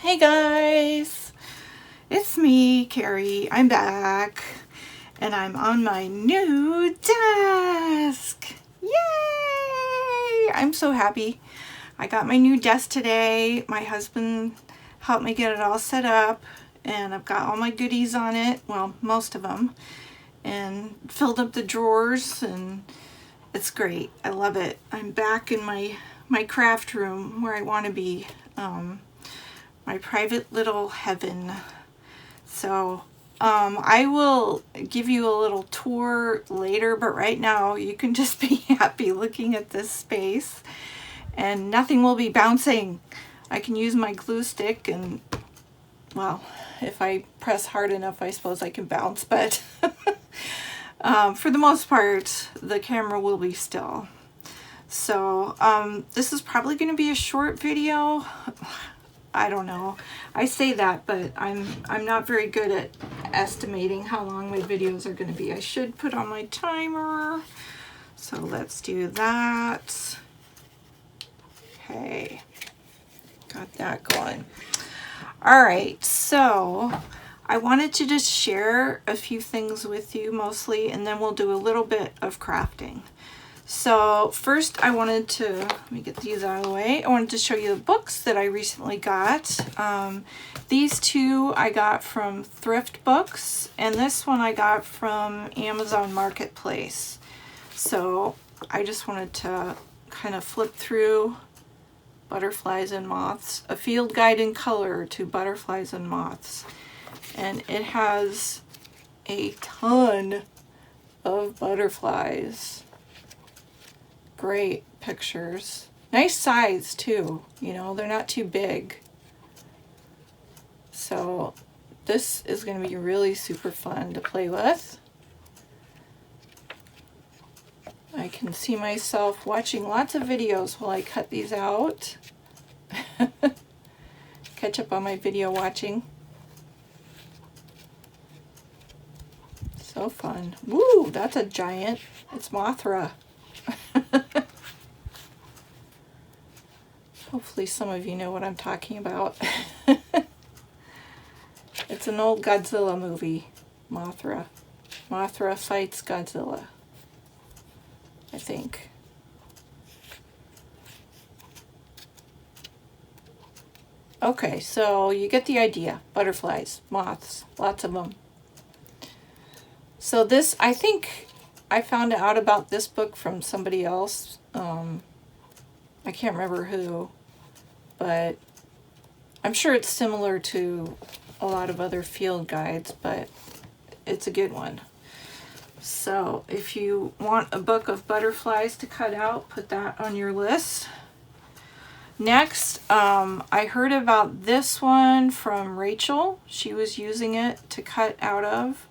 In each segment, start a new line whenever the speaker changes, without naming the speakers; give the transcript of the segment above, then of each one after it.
Hey guys, it's me, Carrie. I'm back and I'm on my new desk. Yay! I'm so happy. I got my new desk today. My husband helped me get it all set up and I've got all my goodies on it, well, most of them, and filled up the drawers and it's great. I love it. I'm back in my craft room where I want to be. My private little heaven. So I will give you a little tour later, but right now you can just be happy looking at this space and nothing will be bouncing. I can use my glue stick and, well, if I press hard enough I suppose I can bounce, but for the most part the camera will be still. So this is probably going to be a short video. I don't know. I say that, but I'm not very good at estimating how long my videos are going to be. I should put on my timer. So let's do that. Okay. Got that going. All right. So I wanted to just share a few things with you mostly, and then we'll do a little bit of crafting. So first I wanted to, let me get these out of the way. I wanted to show you the books that I recently got. These two I got from Thrift Books, and this one I got from Amazon Marketplace. So I just wanted to kind of flip through Butterflies and Moths, a field guide in color to butterflies and moths. And it has a ton of butterflies. Great pictures. Nice size too, you know, they're not too big. So this is going to be really super fun to play with. I can see myself watching lots of videos while I cut these out. Catch up on my video watching. So fun. Woo, that's a giant. It's Mothra. Hopefully some of you know what I'm talking about. It's an old Godzilla movie, Mothra. Mothra fights Godzilla, I think. Okay, so you get the idea. Butterflies, moths, lots of them. So this, I think I found out about this book from somebody else. I can't remember who, but I'm sure it's similar to a lot of other field guides, but it's a good one. So if you want a book of butterflies to cut out, put that on your list. Next, I heard about this one from Rachel. She was using it to cut out of.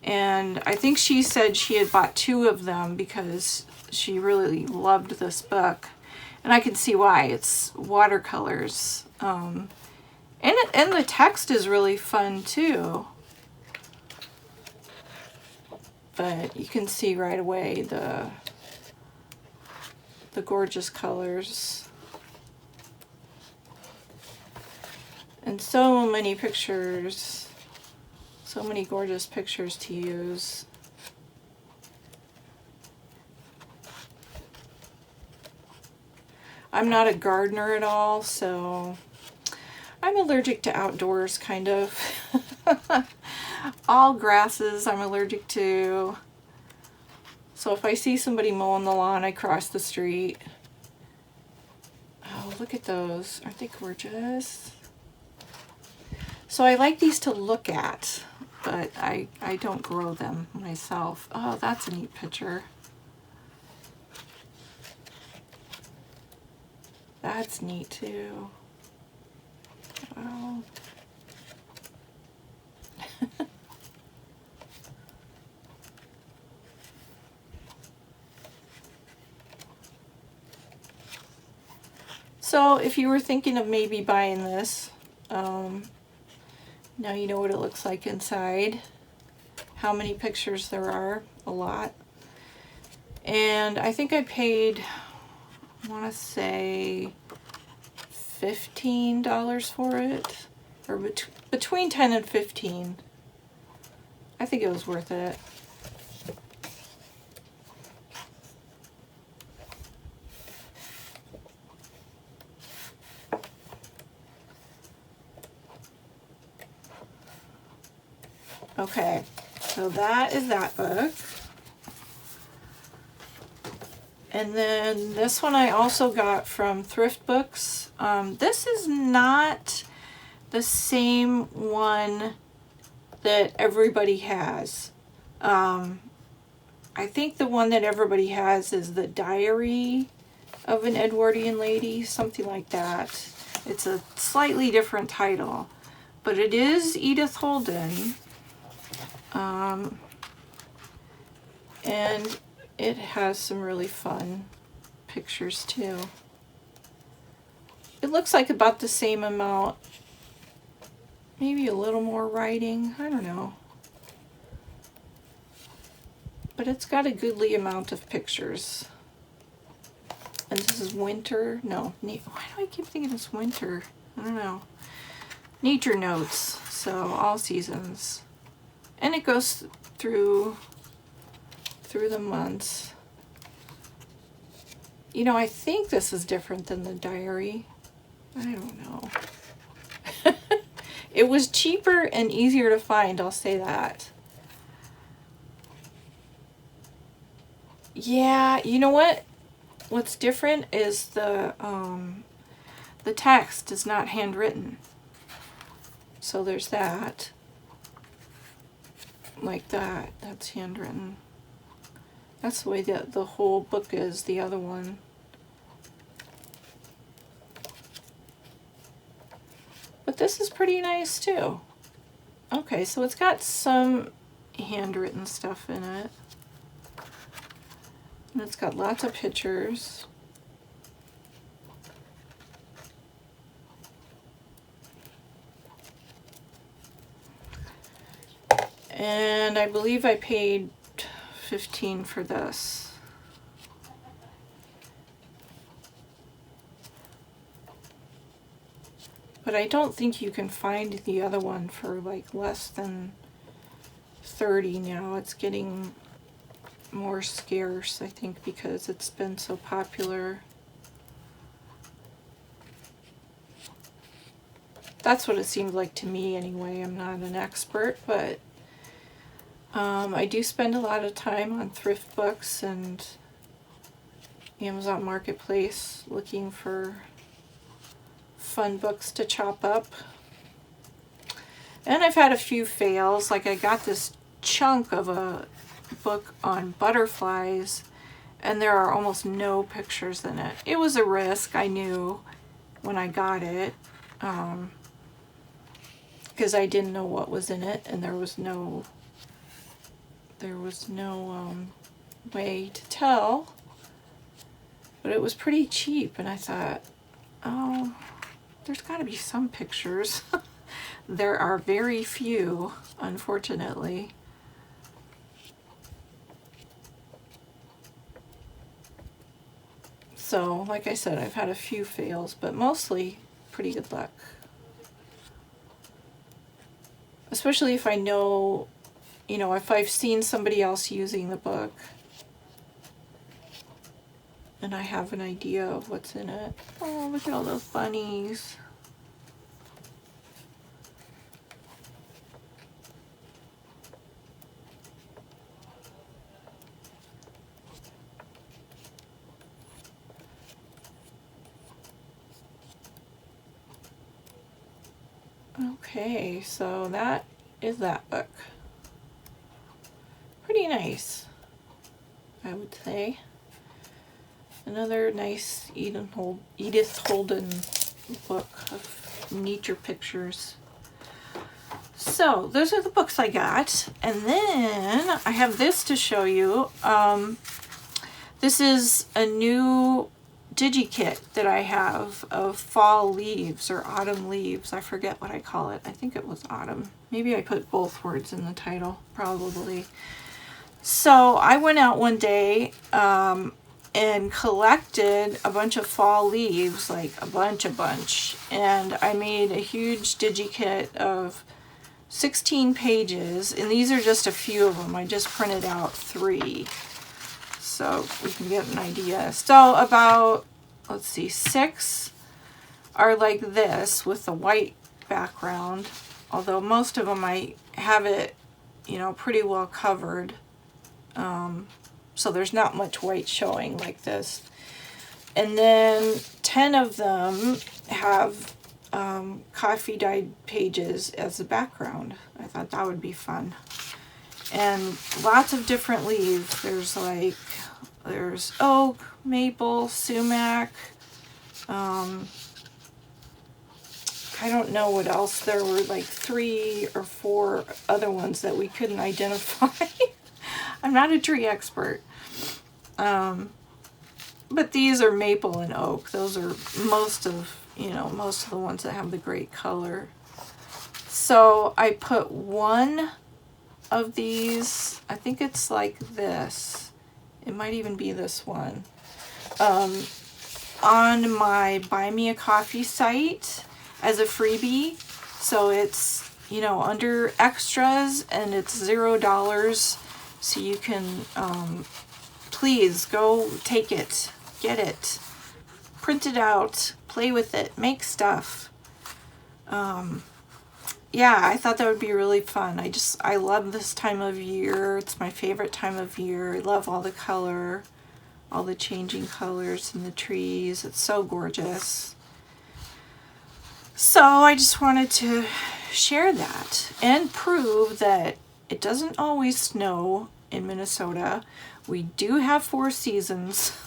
And I think she said she had bought 2 of them because she really loved this book. And I can see why. It's watercolors. And the text is really fun too. But you can see right away the gorgeous colors. And so many pictures. So many gorgeous pictures to use. I'm not a gardener at all, so I'm allergic to outdoors, kind of. All grasses I'm allergic to. So if I see somebody mowing the lawn, I cross the street. Oh, look at those. Aren't they gorgeous? So I like these to look at, but I don't grow them myself. Oh, that's a neat picture. That's neat too. Wow. So if you were thinking of maybe buying this, now you know what it looks like inside. How many pictures there are? A lot. And I think I paid, I want to say $15 for it, or between 10 and 15. I think it was worth it. Okay, so that is that book. And then this one I also got from Thrift Books. This is not the same one that everybody has. I think the one that everybody has is the Diary of an Edwardian Lady, something like that. It's a slightly different title, but it is Edith Holden. And it has some really fun pictures too. It looks like about the same amount, maybe a little more writing, I don't know. But it's got a goodly amount of pictures. And this is winter, no, why do I keep thinking it's winter? I don't know. Nature notes, so all seasons. And it goes through the months. You know, I think this is different than the diary. I don't know. It was cheaper and easier to find, I'll say that. Yeah, you know what? What's different is the text is not handwritten. So there's that. Like that. That's handwritten. That's the way that the whole book is, the other one. But this is pretty nice too. Okay, so it's got some handwritten stuff in it. And it's got lots of pictures. And I believe I paid $15 for this. But I don't think you can find the other one for like less than $30 now. It's getting more scarce, I think, because it's been so popular. That's what it seemed like to me anyway. I'm not an expert, but I do spend a lot of time on Thrift Books and Amazon Marketplace looking for fun books to chop up. And I've had a few fails. Like I got this chunk of a book on butterflies and there are almost no pictures in it. It was a risk, I knew when I got it, because I didn't know what was in it and there was no way to tell. But it was pretty cheap and I thought, oh, there's got to be some pictures. There are very few, unfortunately. So, like I said, I've had a few fails, but mostly pretty good luck. Especially if I know, you know, if I've seen somebody else using the book and I have an idea of what's in it. Oh, look at all those bunnies. Okay, so that is that book. Pretty nice, I would say. Another nice Edith Holden book of nature pictures. So those are the books I got. And then I have this to show you. This is a new digi-kit that I have of fall leaves or autumn leaves. I forget what I call it. I think it was autumn. Maybe I put both words in the title, probably. So I went out one day and collected a bunch of fall leaves, like a bunch, and I made a huge digi-kit of 16 pages, and these are just a few of them. I just printed out 3 so we can get an idea. So about, let's see, 6 are like this with the white background, although most of them I have it, you know, pretty well covered. So there's not much white showing like this. And then 10 of them have coffee dyed pages as the background. I thought that would be fun. And lots of different leaves. There's oak, maple, sumac. I don't know what else. There were like 3 or 4 other ones that we couldn't identify. I'm not a tree expert. But these are maple and oak. Those are most of the ones that have the great color. So I put one of these, I think it's like this. It might even be this one. On my Buy Me a Coffee site as a freebie. So it's, you know, under extras and it's $0. So you can, please go take it, get it, print it out, play with it, make stuff. Yeah, I thought that would be really fun. I love this time of year. It's my favorite time of year. I love all the color, all the changing colors in the trees. It's so gorgeous. So I just wanted to share that and prove that it doesn't always snow in Minnesota. We do have 4 seasons.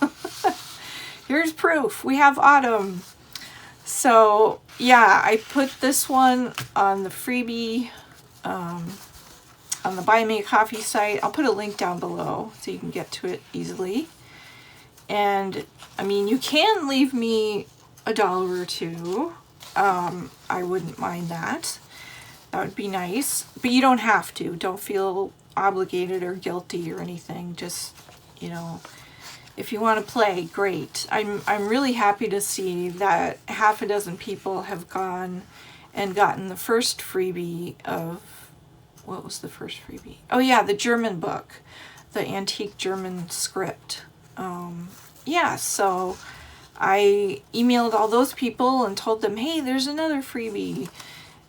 Here's proof. We have autumn. So yeah, I put this one on the freebie, on the Buy Me a Coffee site. I'll put a link down below so you can get to it easily. And I mean, you can leave me $1 or $2. I wouldn't mind that. That would be nice, but you don't have to. Don't feel obligated or guilty or anything. Just, you know, if you want to play, great. I'm really happy to see that half a dozen people have gone and gotten the first freebie of, what was the first freebie? Oh yeah, the German book, the antique German script. Yeah, so I emailed all those people and told them, hey, there's another freebie.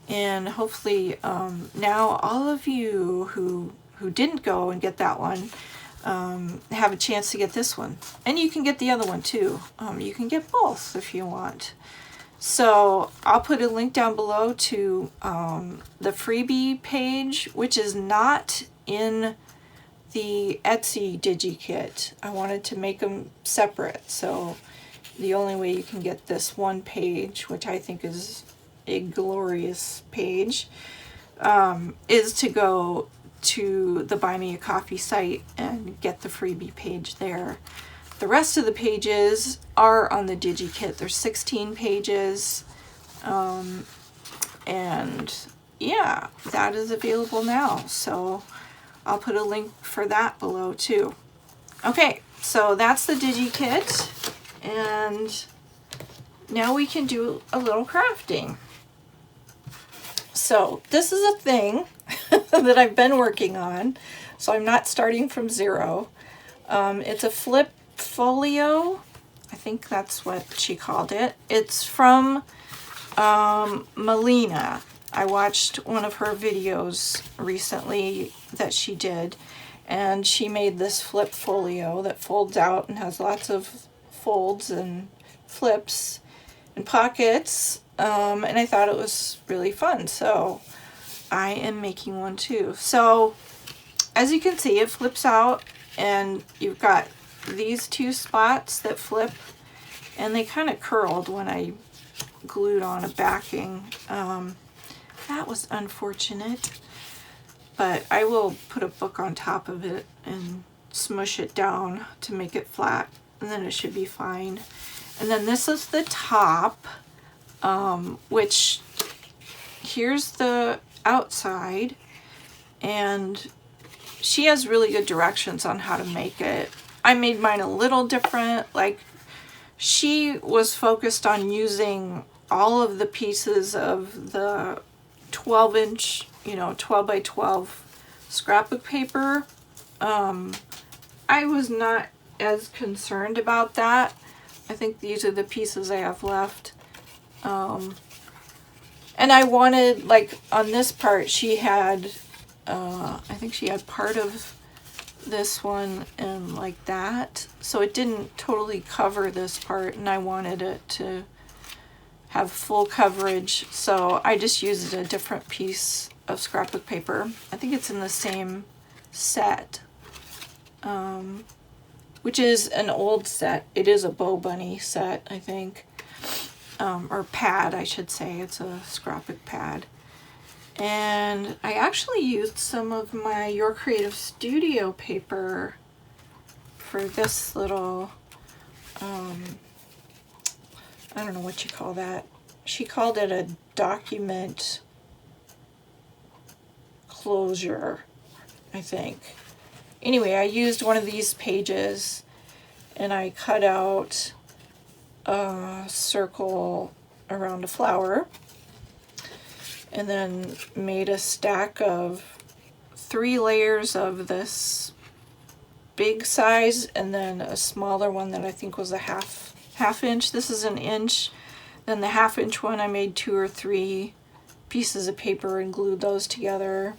And hopefully now all of you who didn't go and get that one have a chance to get this one. And you can get the other one too. You can get both if you want. So I'll put a link down below to the freebie page, which is not in the Etsy DigiKit. I wanted to make them separate. So the only way you can get this one page, which I think is a glorious page, is to go to the Buy Me a Coffee site and get the freebie page there. The rest of the pages are on the DigiKit. There's 16 pages. And yeah, that is available now. So I'll put a link for that below too. Okay, so that's the DigiKit. And now we can do a little crafting. So this is a thing that I've been working on, so I'm not starting from zero. It's a flip folio. I think that's what she called it. It's from Melina. I watched one of her videos recently that she did, and she made this flip folio that folds out and has lots of folds and flips and pockets. And I thought it was really fun, so I am making one too. So as you can see, it flips out and you've got these 2 spots that flip, and they kind of curled when I glued on a backing. That was unfortunate, but I will put a book on top of it and smush it down to make it flat, and then it should be fine. And then this is the top, which here's the outside, and she has really good directions on how to make it. I made mine a little different. Like, she was focused on using all of the pieces of the 12-inch, you know, 12 by 12 scrapbook paper. I was not as concerned about that. I think these are the pieces I have left. And I wanted, like, on this part, she had, I think she had part of this one and like that. So it didn't totally cover this part, and I wanted it to have full coverage. So I just used a different piece of scrapbook paper. I think it's in the same set, which is an old set. It is a Bow Bunny set, I think. Or pad, I should say. It's a scrapbook pad. And I actually used some of my Your Creative Studio paper for this little, I don't know what you call that. She called it a document closure, I think. Anyway, I used one of these pages and I cut out a circle around a flower and then made a stack of 3 layers of this big size and then a smaller one that I think was a half inch. This is an inch. Then the half-inch one, I made 2 or 3 pieces of paper and glued those together,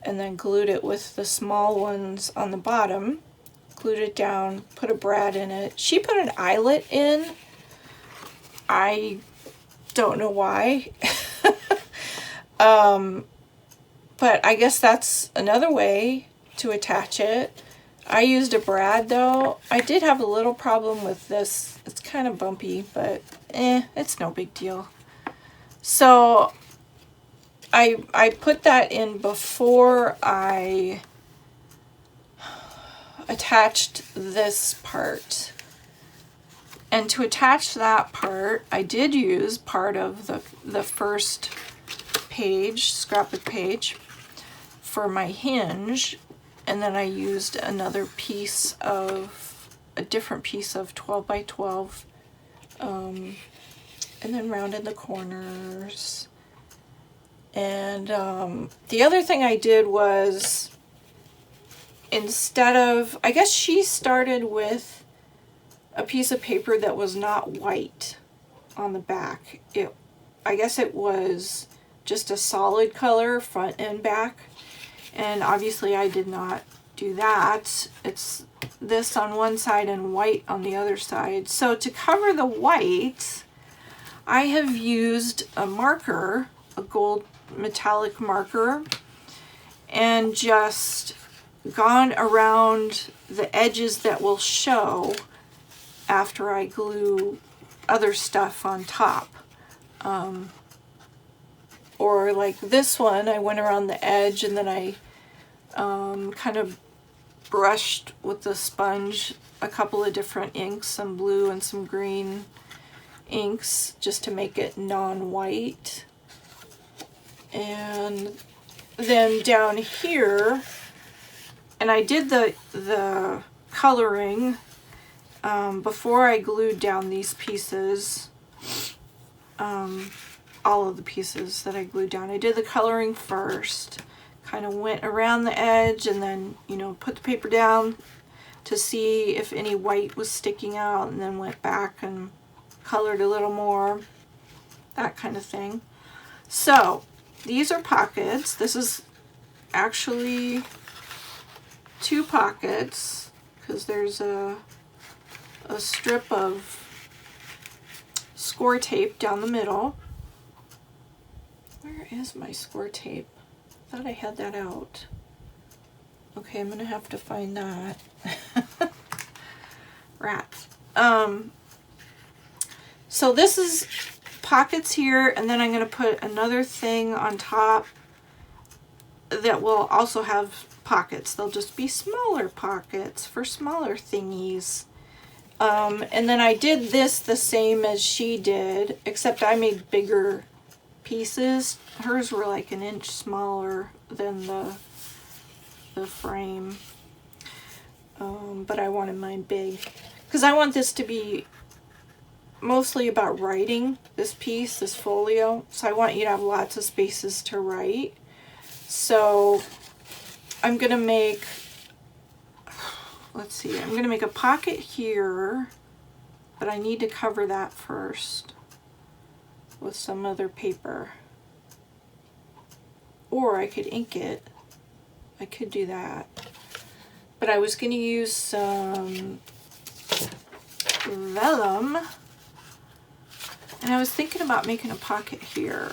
and then glued it with the small ones on the bottom. Glued it down, put a brad in it. She put an eyelet in. I don't know why. But I guess that's another way to attach it. I used a brad though. I did have a little problem with this. It's kind of bumpy, but it's no big deal. So I put that in before I attached this part. And to attach that part, I did use part of the first page, scrapbook page, for my hinge, and then I used another piece of, a different piece of 12 by 12, and then rounded the corners. And the other thing I did was, instead of, I guess she started with a piece of paper that was not white on the back. I guess it was just a solid color front and back, and obviously I did not do that. It's this on one side and white on the other side. So to cover the white, I have used a marker, a gold metallic marker, and just gone around the edges that will show after I glue other stuff on top. Or like this one, I went around the edge and then I kind of brushed with the sponge a couple of different inks, some blue and some green inks, just to make it non-white. And then down here, and I did the coloring before I glued down these pieces, all of the pieces that I glued down. I did the coloring first, kind of went around the edge, and then, you know, put the paper down to see if any white was sticking out, and then went back and colored a little more, that kind of thing. So these are pockets. This is actually 2 pockets, because there's a strip of score tape down the middle. Where is my score tape? I thought I had that out. Okay, I'm gonna have to find that. Rats. So this is pockets here, and then I'm gonna put another thing on top that will also have pockets. They'll just be smaller pockets for smaller thingies. And then I did this the same as she did, except I made bigger pieces. Hers were like an inch smaller than the frame. but I wanted mine big because I want this to be mostly about writing, this piece, this folio. So I want you to have lots of spaces to write. So I'm going to make, let's see, I'm going to make a pocket here, but I need to cover that first with some other paper. Or I could ink it. I could do that. But I was going to use some vellum. And I was thinking about making a pocket here.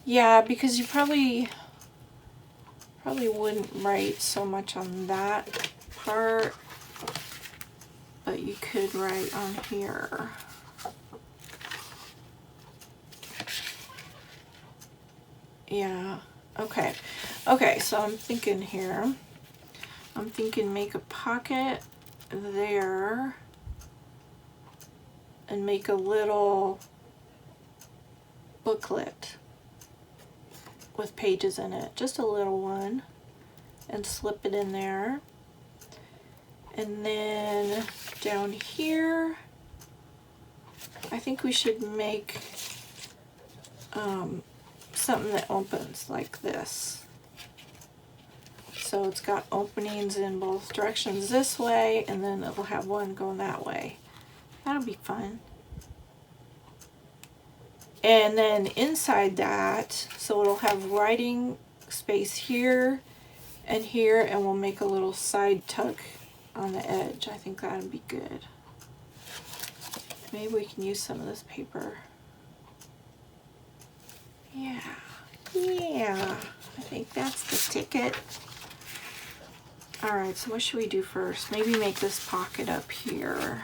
Yeah, because you probably wouldn't write so much on that part, but you could write on here. Yeah, okay. Okay, so I'm thinking here. I'm thinking make a pocket there and make a little booklet with pages in it, just a little one, and slip it in there. And then down here, I think we should make something that opens like this. So it's got openings in both directions this way, and then it'll have one going that way. That'll be fun. And then inside that, so it'll have writing space here and here, and we'll make a little side tuck on the edge. I think that'd be good. Maybe we can use some of this paper. Yeah, I think that's the ticket. All right, so what should we do first? Maybe make this pocket up here.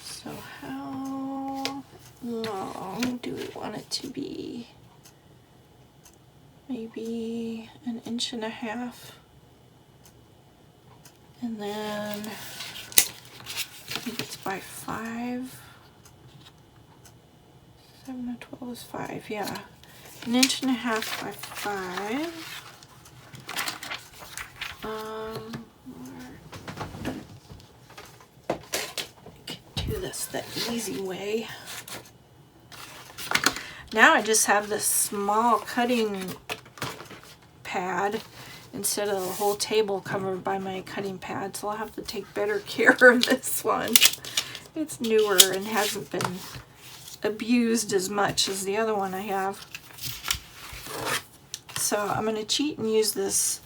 So how long do we want it to be? Maybe 1.5 inches. And then I think it's by 5. 7 to 12 is 5, yeah. 1.5 inches by 5. I can do this the easy way. Now I just have this small cutting pad instead of the whole table covered by my cutting pad, so I'll have to take better care of this one. It's newer and hasn't been abused as much as the other one I have. So I'm going to cheat and use this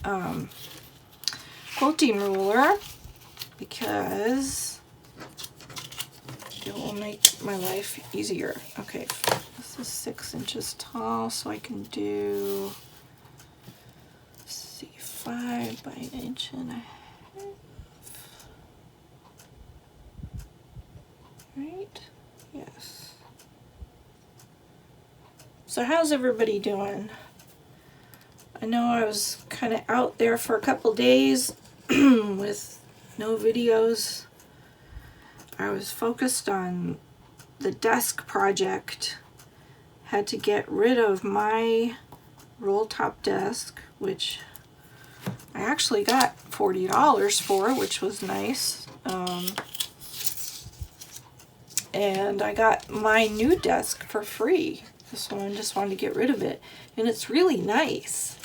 quilting ruler because it will make my life easier. Okay, this is 6 inches tall, so I can do, let's see, 5 by 1.5 inches. Right? Yes. So how's everybody doing? I know I was kind of out there for a couple days with no videos. I was focused on the desk project. Had to get rid of my roll top desk, which I actually got $40 for, which was nice. And I got my new desk for free. This one, I just wanted to get rid of it. And it's really nice.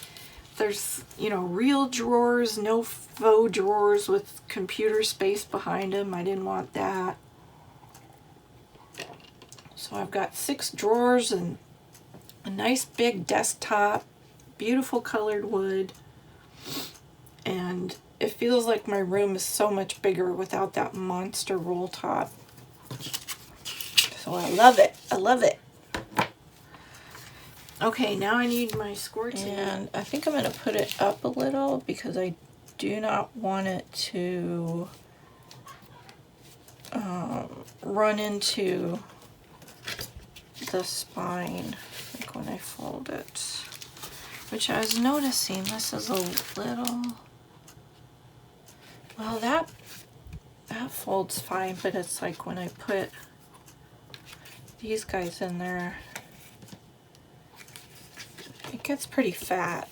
There's, you know, real drawers, no faux drawers with computer space behind them. I didn't want that. So I've got 6 drawers and a nice big desktop, beautiful colored wood. And it feels like my room is so much bigger without that monster roll top. So I love it. I love it. Okay, now I need my squirt. And I think I'm going to put it up a little because I do not want it to run into the spine, like when I fold it. Which I was noticing, this is a little, well, that folds fine, but it's like when I put these guys in there, it gets pretty fat.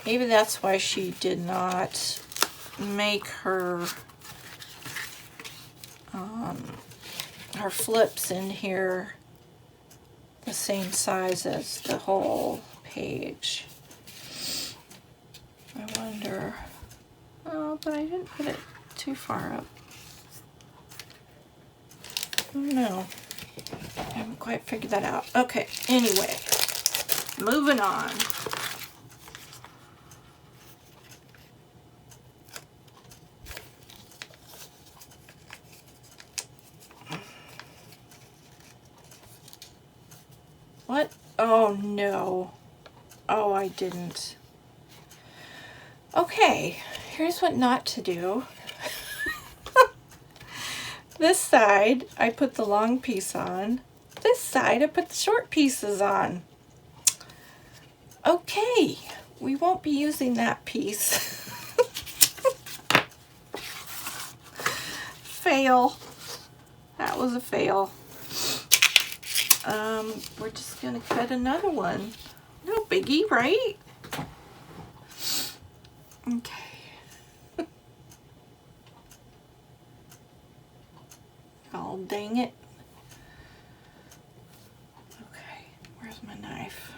Maybe that's why she did not make her flips in here the same size as the whole page. I wonder. Oh, but I didn't put it too far up. I don't know. I haven't quite figured that out. Okay, anyway, moving on. What? Oh no. Oh, I didn't. Okay, here's what not to do. This side, I put the long piece on. This side, I put the short pieces on. Okay, we won't be using that piece. Fail. That was a fail. We're just gonna cut another one. No biggie, right? Okay. Oh, dang it. Okay, where's my knife?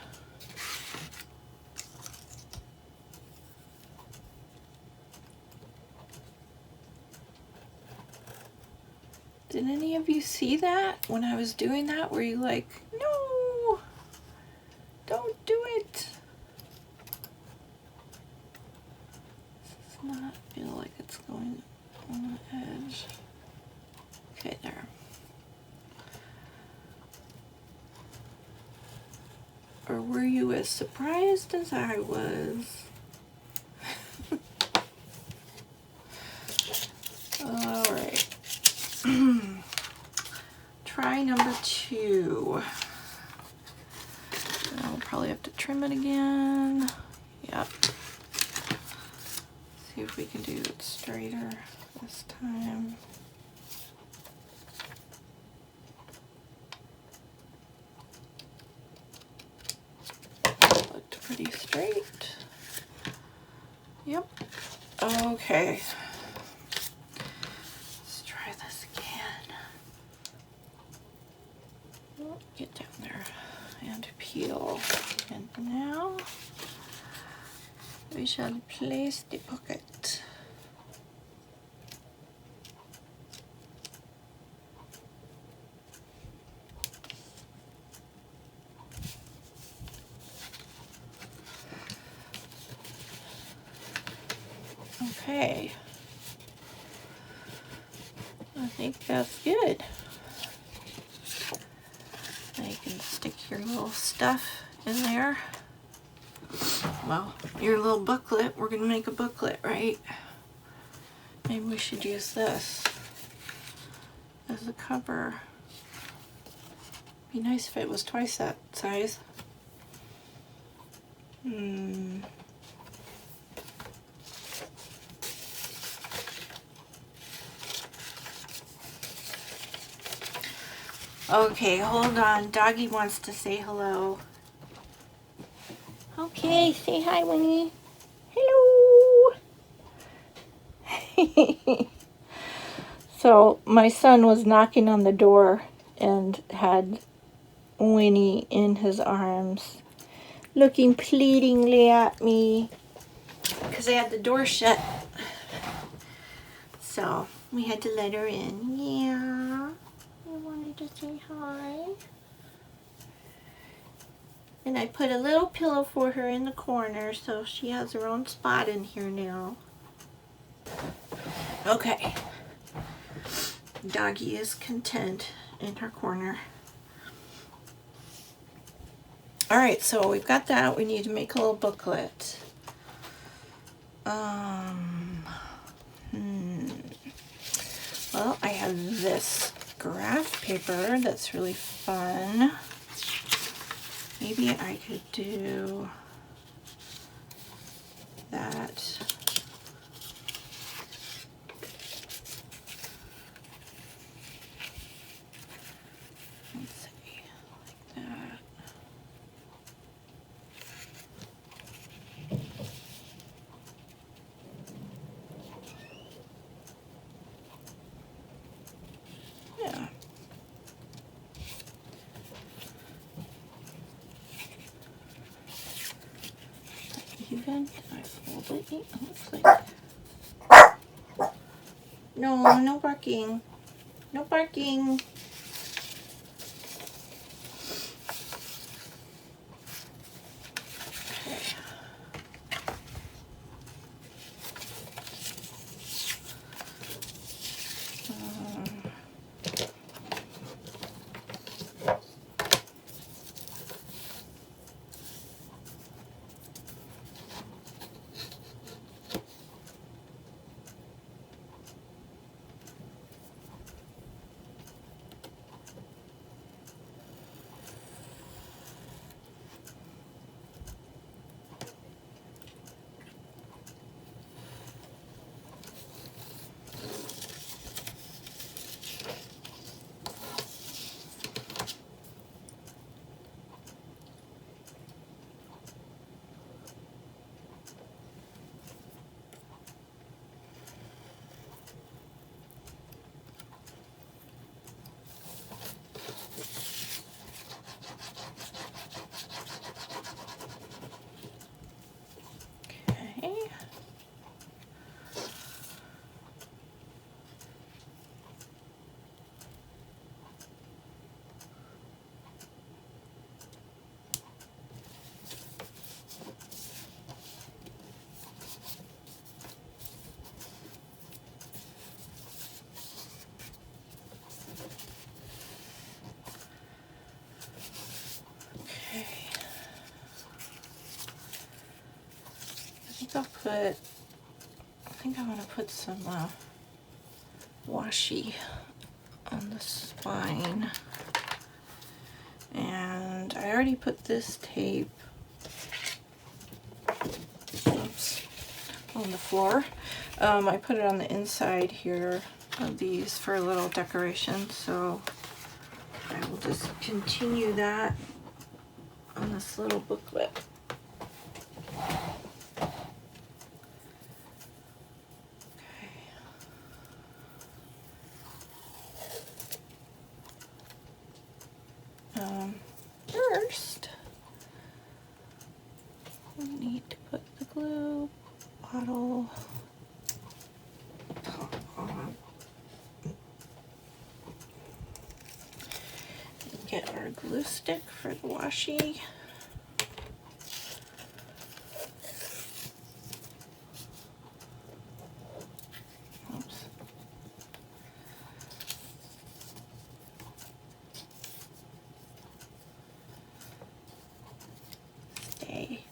Did any of you see that when I was doing that? Were you like, no, don't do it? This does not feel like it's going on the edge. Okay, there. Or were you as surprised as I was? All right. Try number 2. I'll probably have to trim it again. Yep. See if we can do it straighter this time. Looked pretty straight. Yep. Okay. Get down there and peel. And now we shall place the pocket. Okay. I think that's good. You can stick your little stuff in there. Well, your little booklet. We're going to make a booklet, right? Maybe we should use this as a cover. Be nice if it was twice that size. Okay, hold on. Doggy wants to say hello. Okay, say hi, Winnie. Hello. So my son was knocking on the door and had Winnie in his arms, looking pleadingly at me because I had the door shut. So we had to let her in. Yeah. I wanted to say hi. And I put a little pillow for her in the corner so she has her own spot in here now. Okay. Doggy is content in her corner. Alright, so we've got that. We need to make a little booklet. Well, I have this graph paper that's really fun. Maybe I could do that. Let's see, like that. It looks like... No, no barking. No barking. I think I'm going to put some washi on the spine. And I already put this tape, oops, on the floor. I put it on the inside here of these for a little decoration, so I will just continue that on this little booklet. First, we need to put the glue bottle on. Get our glue stick for the washi. Oops. Stay.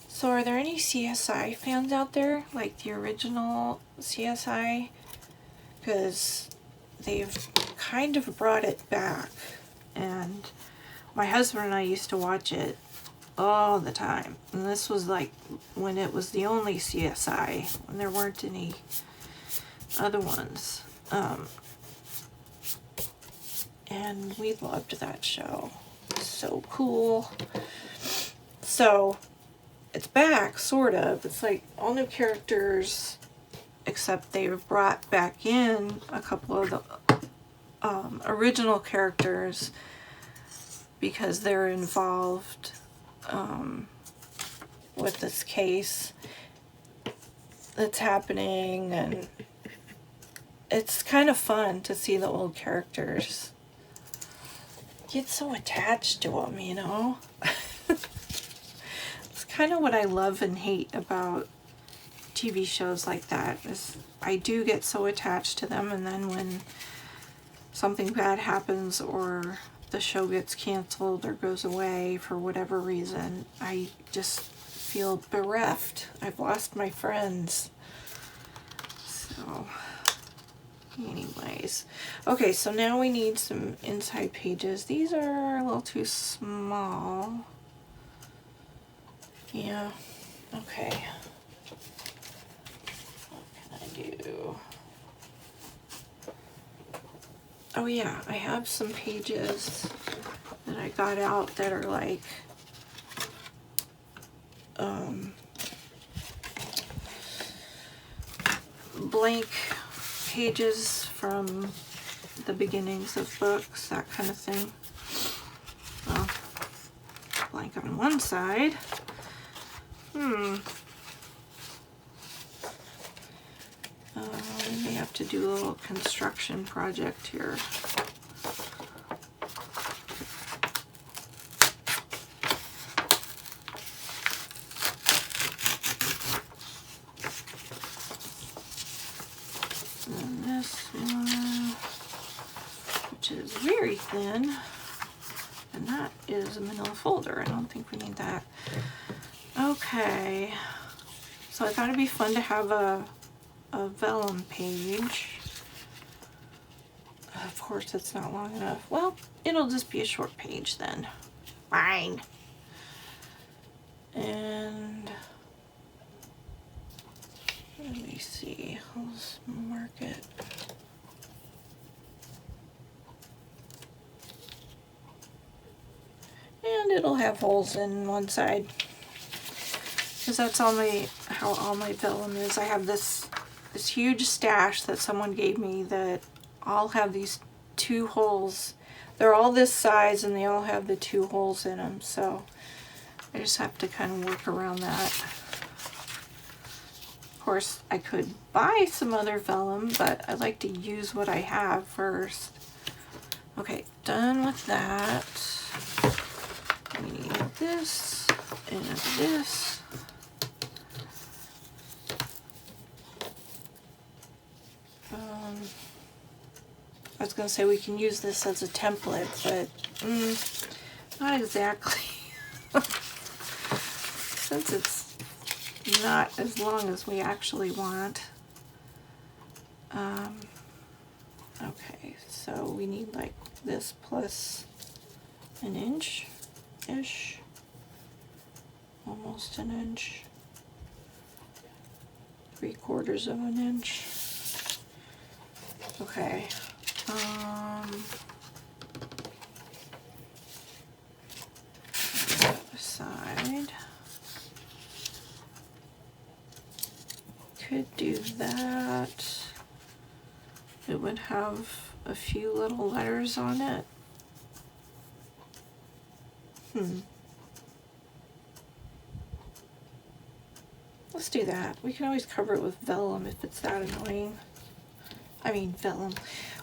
So are there any CSI fans out there, like the original CSI? Because they've kind of brought it back, and my husband and I used to watch it all the time. And this was like when it was the only CSI, when there weren't any other ones. And we loved that show. So cool. So it's back, sort of. It's like all new characters, except they've brought back in a couple of the original characters because they're involved with this case that's happening, and it's kind of fun to see the old characters. Get so attached to them, you know? Kind of what I love and hate about TV shows like that is I do get so attached to them, and then when something bad happens or the show gets canceled or goes away for whatever reason, I just feel bereft. I've lost my friends. So anyways, okay, so now we need some inside pages. These are a little too small. Yeah, okay. What can I do? Oh yeah, I have some pages that I got out that are like blank pages from the beginnings of books, that kind of thing. Well, blank on one side. We may have to do a little construction project here. And this one, which is very thin, and that is a manila folder. I don't think we need that. Okay, so I thought it'd be fun to have a vellum page. Of course, it's not long enough. Well, it'll just be a short page then. Fine. And let me see. Let's mark it. And it'll have holes in one side, because that's how all my vellum is. I have this huge stash that someone gave me that all have these 2 holes. They're all this size and they all have the 2 holes in them, so I just have to kind of work around that. Of course, I could buy some other vellum, but I like to use what I have first. Okay, done with that. We need this and this. I was going to say we can use this as a template, but not exactly. Since it's not as long as we actually want. Okay, so we need like this plus an inch-ish. Almost an inch. 3/4 of an inch. Okay. Other side. Could do that. It would have a few little letters on it. Let's do that. We can always cover it with vellum if it's that annoying. I mean vellum.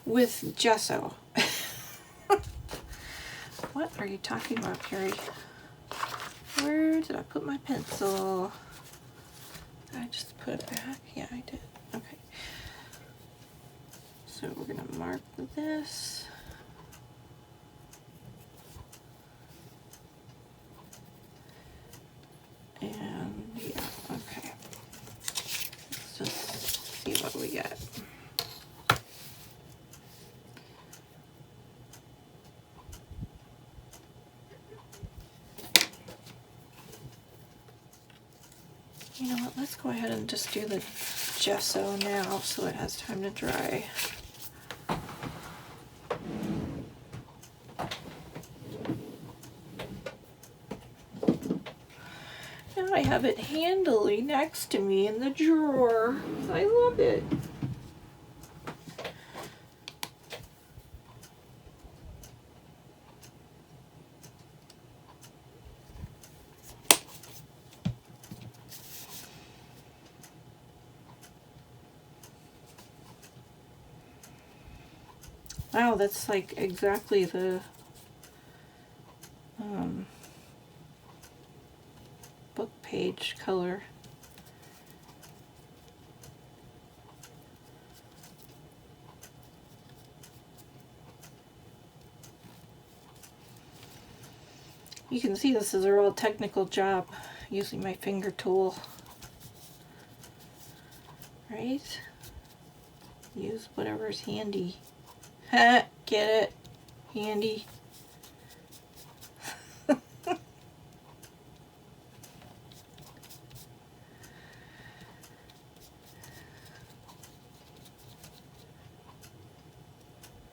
With gesso. What are you talking about, Carrie? Where did I put my pencil? Did I just put it back? Yeah, I did. Okay. So we're going to mark this. And yeah, okay. Let's just see what we get. You know what, let's go ahead and just do the gesso now so it has time to dry. Now I have it handily next to me in the drawer. I love it. Wow, that's like exactly the book page color. You can see this is a real technical job using my finger tool. Right? Use whatever's handy. Ha! Get it? Handy.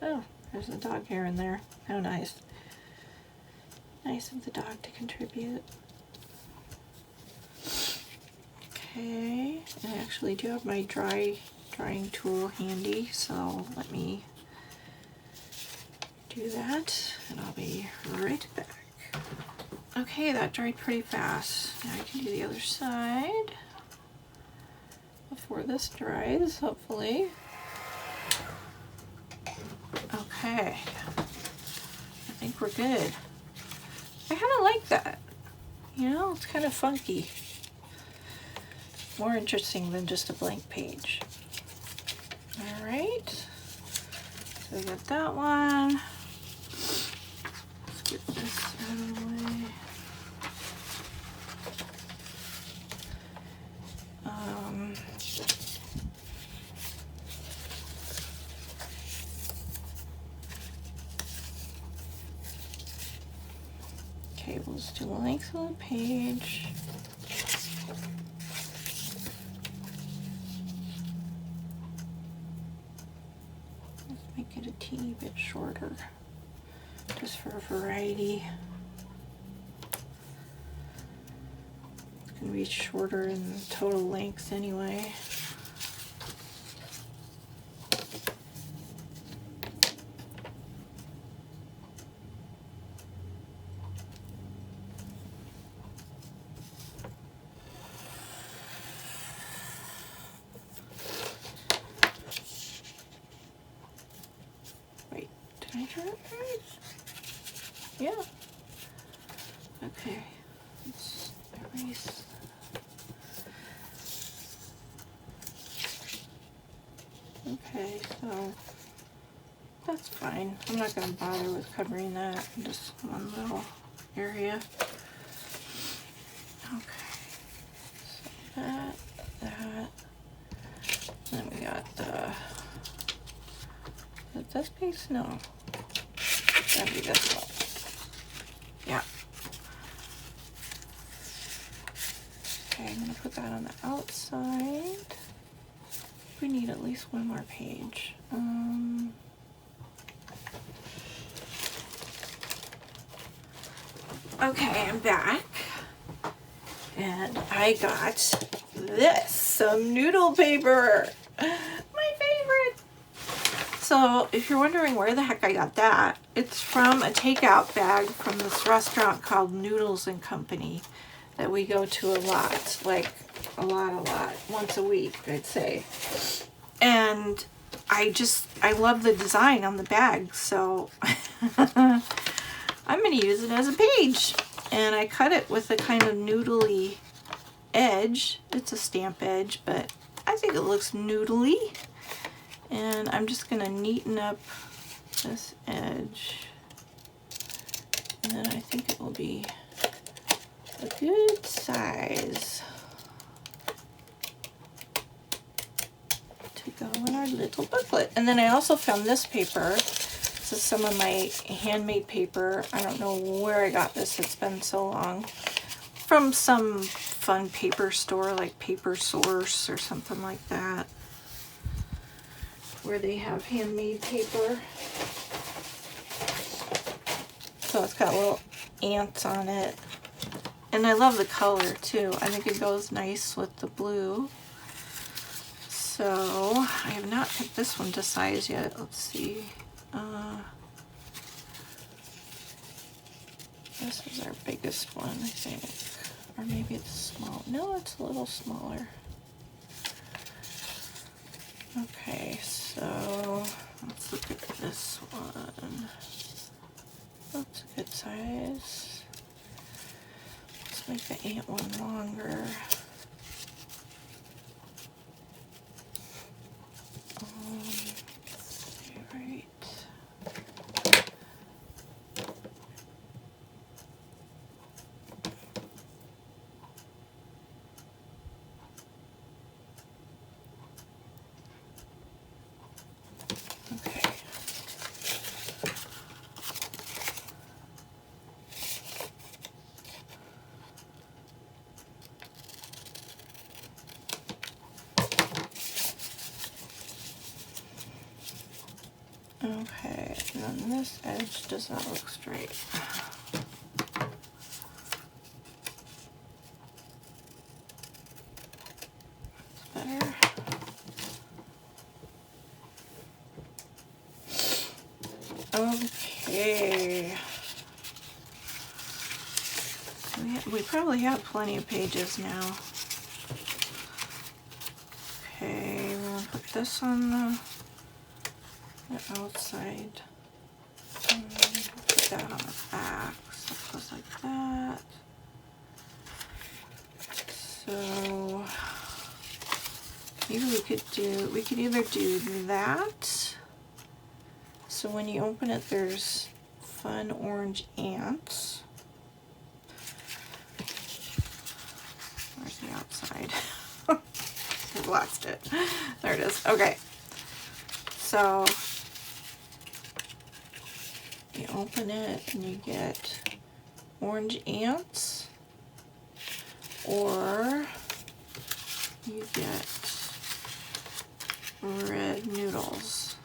Oh, there's a dog hair in there. How nice. Nice of the dog to contribute. Okay, I actually do have my drying tool handy, so let me do that and I'll be right back. Okay, that dried pretty fast. Now I can do the other side before this dries, hopefully. Okay, I think we're good. I kind of like that. You know, it's kind of funky. More interesting than just a blank page. All right, so I got that one. Let's get this out of the way. Okay, we'll just do the length of the page. Let's make it a teeny bit shorter, just for variety. It's going to be shorter in total length anyway. Did I draw it right? Yeah. Okay. Let's erase. Okay, so that's fine. I'm not going to bother with covering that in just one little area. Okay. So that. Then we got the. Is this piece? No. That'd be this one. Yeah. Okay, I'm going to put that on the outside. We need at least one more page. Okay, I'm back. And I got this, some noodle paper. My favorite. So if you're wondering where the heck I got that, it's from a takeout bag from this restaurant called Noodles and Company that we go to a lot, like a lot, once a week, I'd say. And I love the design on the bag, so I'm going to use it as a page. And I cut it with a kind of noodly edge. It's a stamp edge, but I think it looks noodly. And I'm just going to neaten up this edge. And then I think it will be a good size to go in our little booklet. And then I also found this paper. This is some of my handmade paper. I don't know where I got this. It's been so long. From some fun paper store like Paper Source or something like that, where they have handmade paper. So it's got little ants on it. And I love the color too. I think it goes nice with the blue. So I have not cut this one to size yet. Let's see. This is our biggest one, I think. Or maybe it's small. No, it's a little smaller. Okay, so let's look at this one. That's a good size. Let's make the ant one longer. Right. Okay. And this edge does not look straight. That's better. Okay. We probably have plenty of pages now. Okay, we're going to put this on the outside. And put that on the back. So it goes like that. So maybe we could either do that. So when you open it, there's fun orange ants. Where's the outside? I lost it. There it is. Okay. So you open it and you get orange ants, or you get red noodles.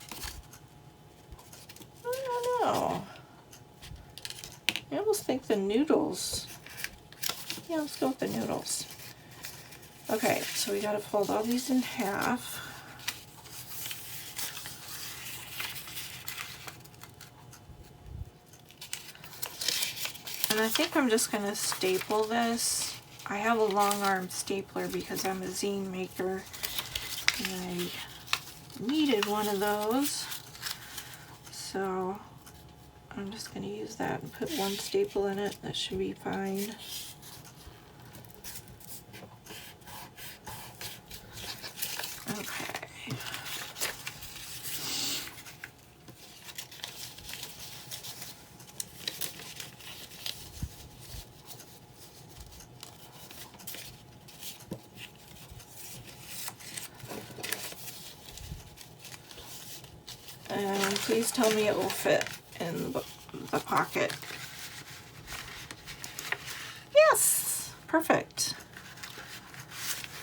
I don't know. I almost think the noodles. Yeah, let's go with the noodles. Okay, so we gotta fold all these in half. And I think I'm just gonna staple this. I have a long arm stapler because I'm a zine maker and I needed one of those. So I'm just gonna use that and put one staple in it. That should be fine. Okay. And please tell me it will fit in the pocket. Yes! Perfect.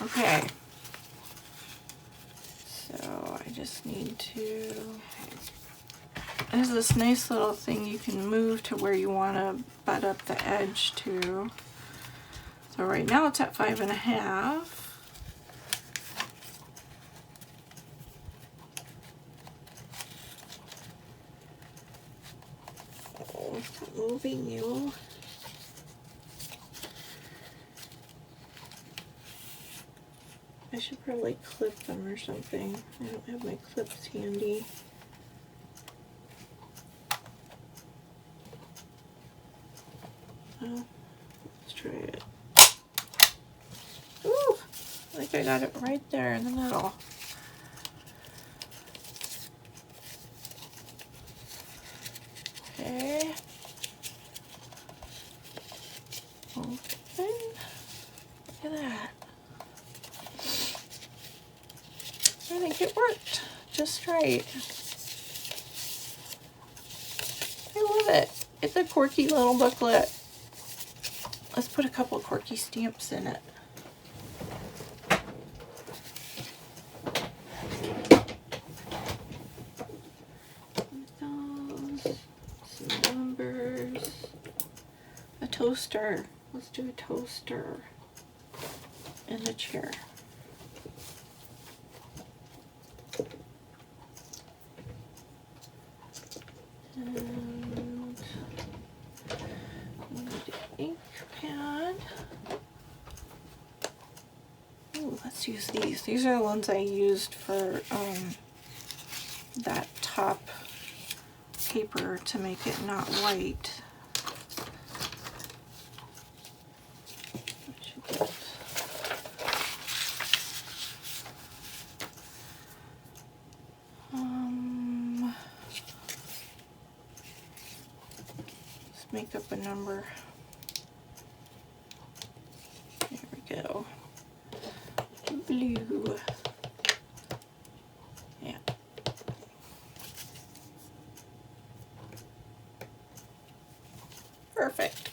Okay. So I just need to... There's this nice little thing you can move to where you want to butt up the edge to. So right now it's at 5.5. Moving you. I should probably clip them or something. I don't have my clips handy. Well, let's try it. Ooh! I think I got it right there in the middle. Okay. Open. Look at that. I think it worked just right. I love it. It's a quirky little booklet. Let's put a couple quirky stamps in it. Those, some numbers, a toaster. Let's do a toaster in the chair. And we need an ink pad. Ooh, let's use these. These are the ones I used for that top paper to make it not white. Let's make up a number. There we go. Blue. Yeah. Perfect.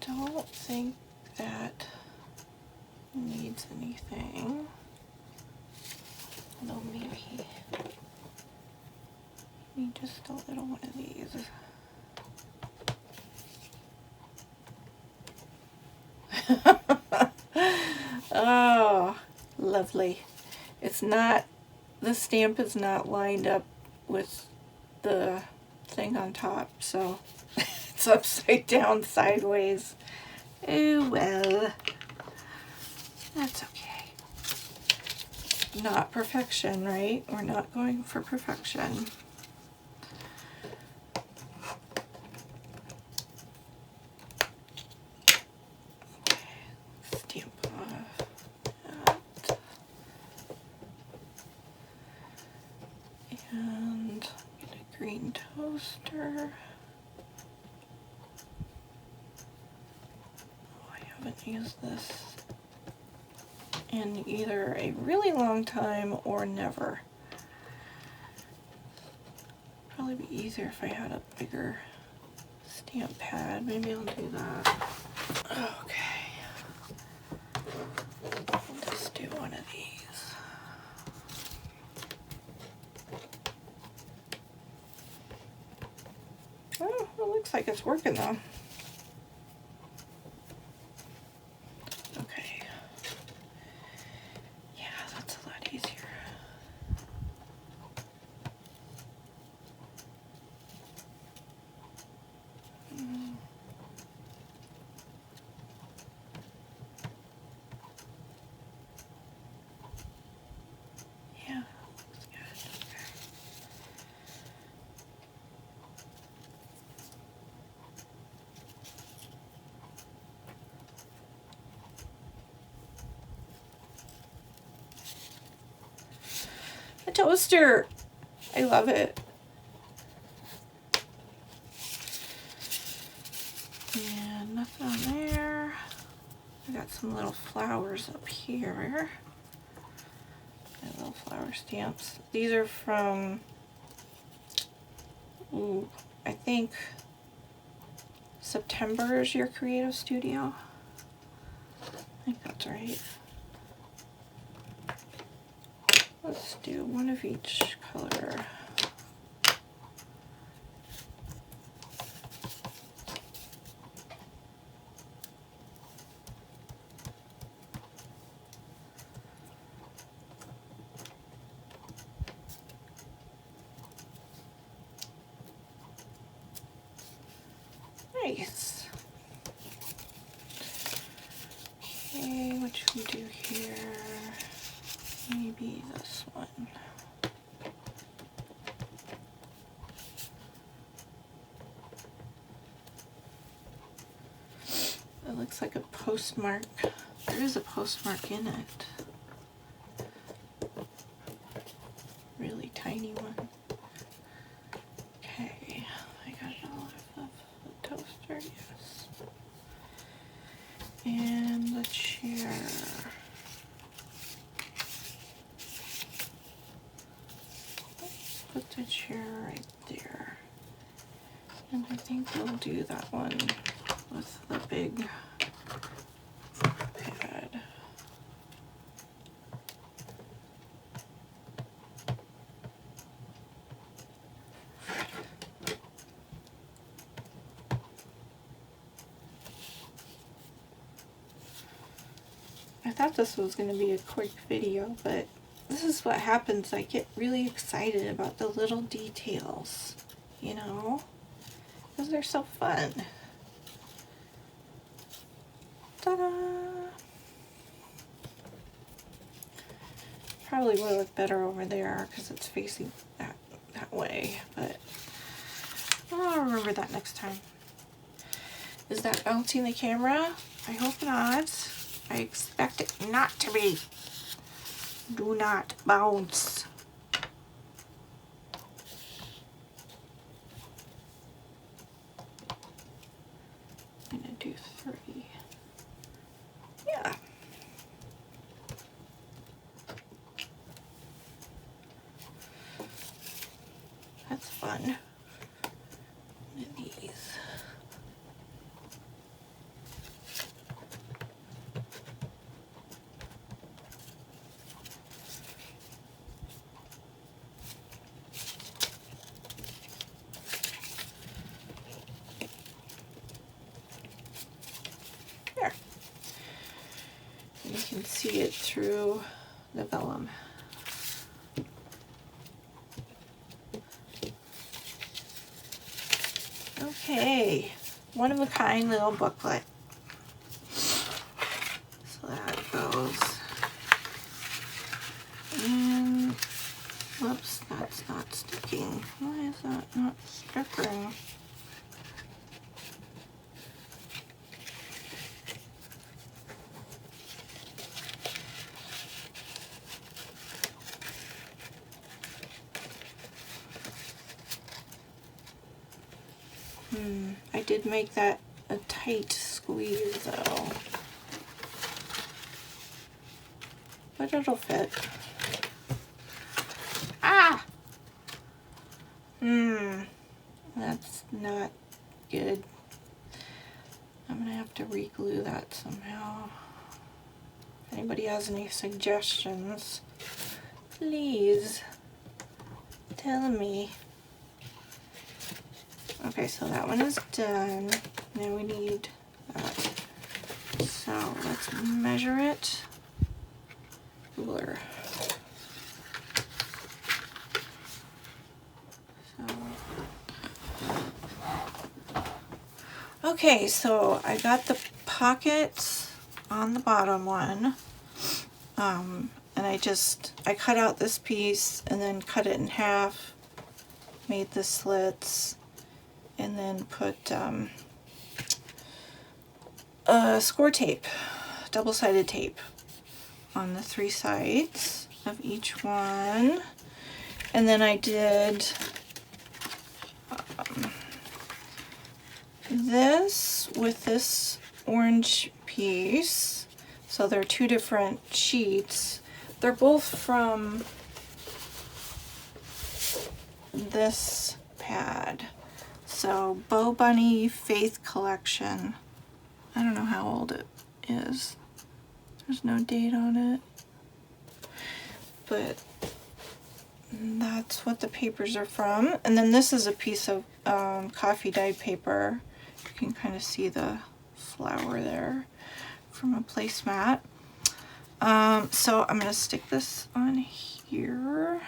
Don't think that needs anything. Although maybe need just a little one of these. Oh, lovely. It's not, the stamp is not lined up with the thing on top, so it's upside down sideways. Oh well, that's okay. Not perfection, right? We're not going for perfection. Stamp off that. And get a green toaster. Oh, I haven't used this in either a really long time or never. Probably be easier if I had a bigger stamp pad. Maybe I'll do that. Okay. I'll just do one of these. Oh, it looks like it's working though. Okay. Yeah, that's a lot easier. Yeah, looks good. Okay. A toaster! I love it. And nothing on there. I got some little flowers up here. My little flower stamps. These are from, ooh, I think September is your creative studio. I think that's right. Let's do one of each color. Nice. Okay, what should we do here? Maybe this one. It looks like a postmark. There is a postmark in it. Really tiny one. Okay, I got it all off of the toaster, yes. And the chair. Let's put the chair right there. And I think we'll do that one with the big pad. I thought this was going to be a quick video, but this is what happens. I get really excited about the little details, you know, because they're so fun. Ta-da! Probably would look better over there because it's facing that way, but I'll remember that next time. Is that bouncing the camera? I hope not. I expect it not to be. Do not bounce. I'm gonna do 3. Yeah. That's fun. One of these. see it through the vellum. Okay, one of a kind little booklet. So that goes. And whoops, that's not sticking. Why is that not sticking? I did make that a tight squeeze though, but it'll fit. Ah! That's not good. I'm gonna have to re-glue that somehow. If anybody has any suggestions, please tell me. Okay, so that one is done. Now we need that. So let's measure it. Ruler. Okay, so I got the pockets on the bottom one, and I cut out this piece and then cut it in half, made the slits, and then put score tape, double-sided tape on the 3 sides of each one. And then I did this with this orange piece. So they're 2 different sheets. They're both from this pad. So Bow Bunny Faith Collection. I don't know how old it is. There's no date on it. But that's what the papers are from. And then this is a piece of coffee dyed paper. You can kind of see the flower there from a placemat. So I'm going to stick this on here.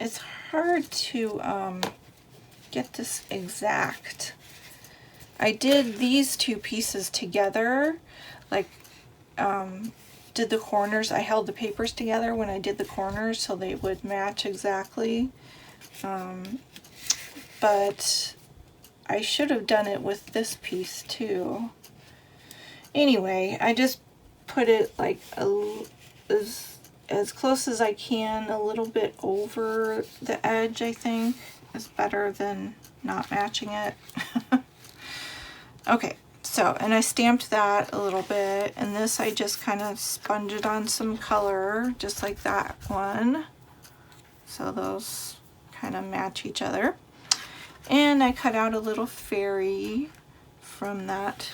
It's hard to get this exact. I did these 2 pieces together, like did the corners. I held the papers together when I did the corners so they would match exactly. But I should have done it with this piece too. Anyway, I just put it like as close as I can, a little bit over the edge. I think is better than not matching it. Okay, so, and I stamped that a little bit, and this I just kind of sponged on some color, just like that one. So those kind of match each other. And I cut out a little fairy from that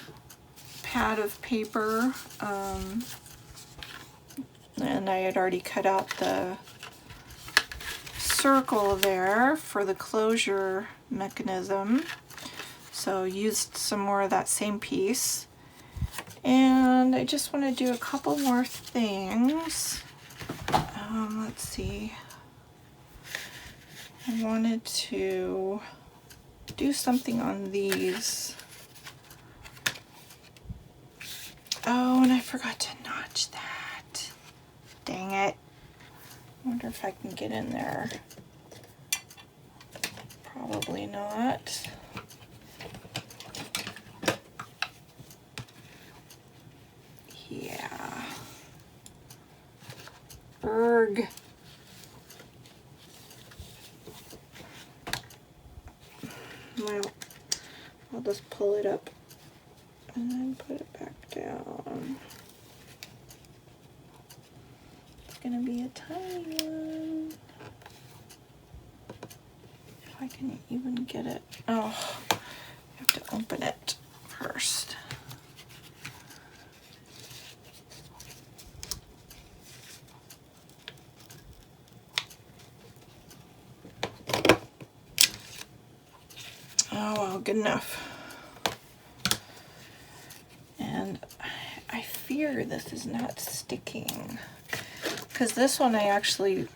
pad of paper. And I had already cut out the circle there for the closure mechanism. So used some more of that same piece. And I just want to do a couple more things. Let's see. I wanted to do something on these. Oh, and I forgot to notch that. Dang it. I wonder if I can get in there. Probably not. Yeah. Erg. Well, I'll just pull it up and then put it back down. It's gonna be a tiny one. If I can even get it. Oh, I have to open it first. good enough. And I fear this is not sticking, because this one I actually,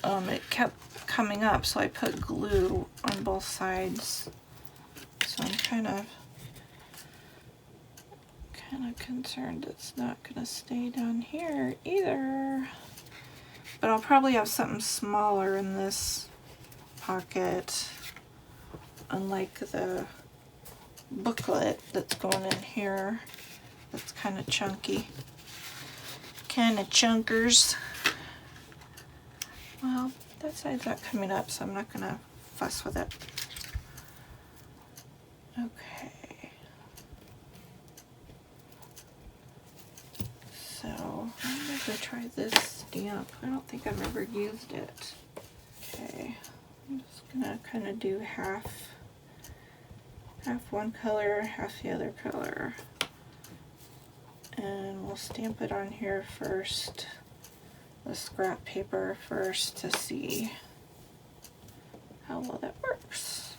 it kept coming up, so I put glue on both sides. So I'm kind of concerned it's not gonna stay down here either. But I'll probably have something smaller in this pocket, unlike the booklet that's going in here. That's kind of chunky, kind of chunkers. Well, that side's not coming up, so I'm not gonna fuss with it. Okay. So I'm gonna try this stamp. I don't think I've ever used it. Okay, I'm just gonna kind of do half one color, half the other color. And we'll stamp it on here first, the scrap paper first, to see how well that works.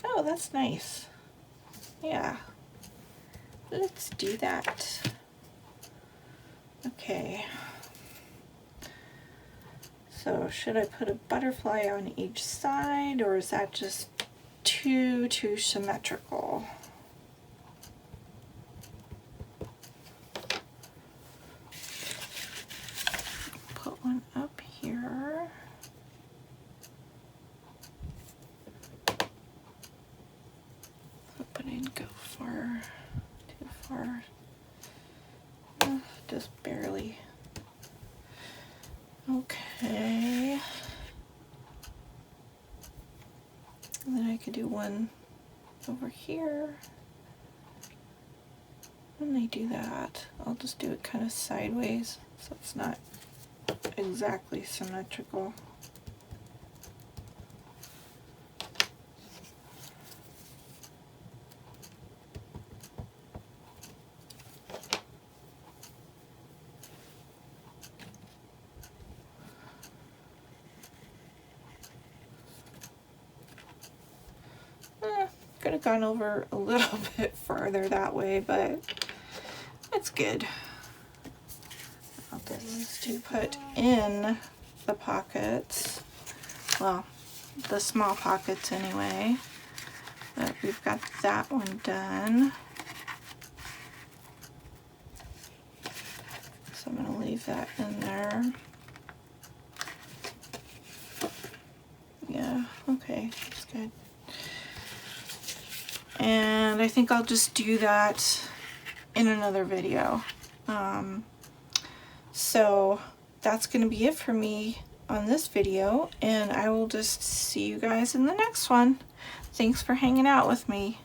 Oh, that's nice. Yeah, let's do that. Okay. So should I put a butterfly on each side, or is that just too symmetrical? Put one up here. Hope I didn't go too far. Just barely. Okay. And then I could do one over here. When I do that, I'll just do it kind of sideways so it's not exactly symmetrical. Could have gone over a little bit farther that way, but it's good. This to put in the pockets, well, the small pockets anyway, but we've got that one done. So I'm going to leave that in there. Yeah, okay, that's good. And I think I'll just do that in another video. So that's going to be it for me on this video, and I will just see you guys in the next one. Thanks for hanging out with me.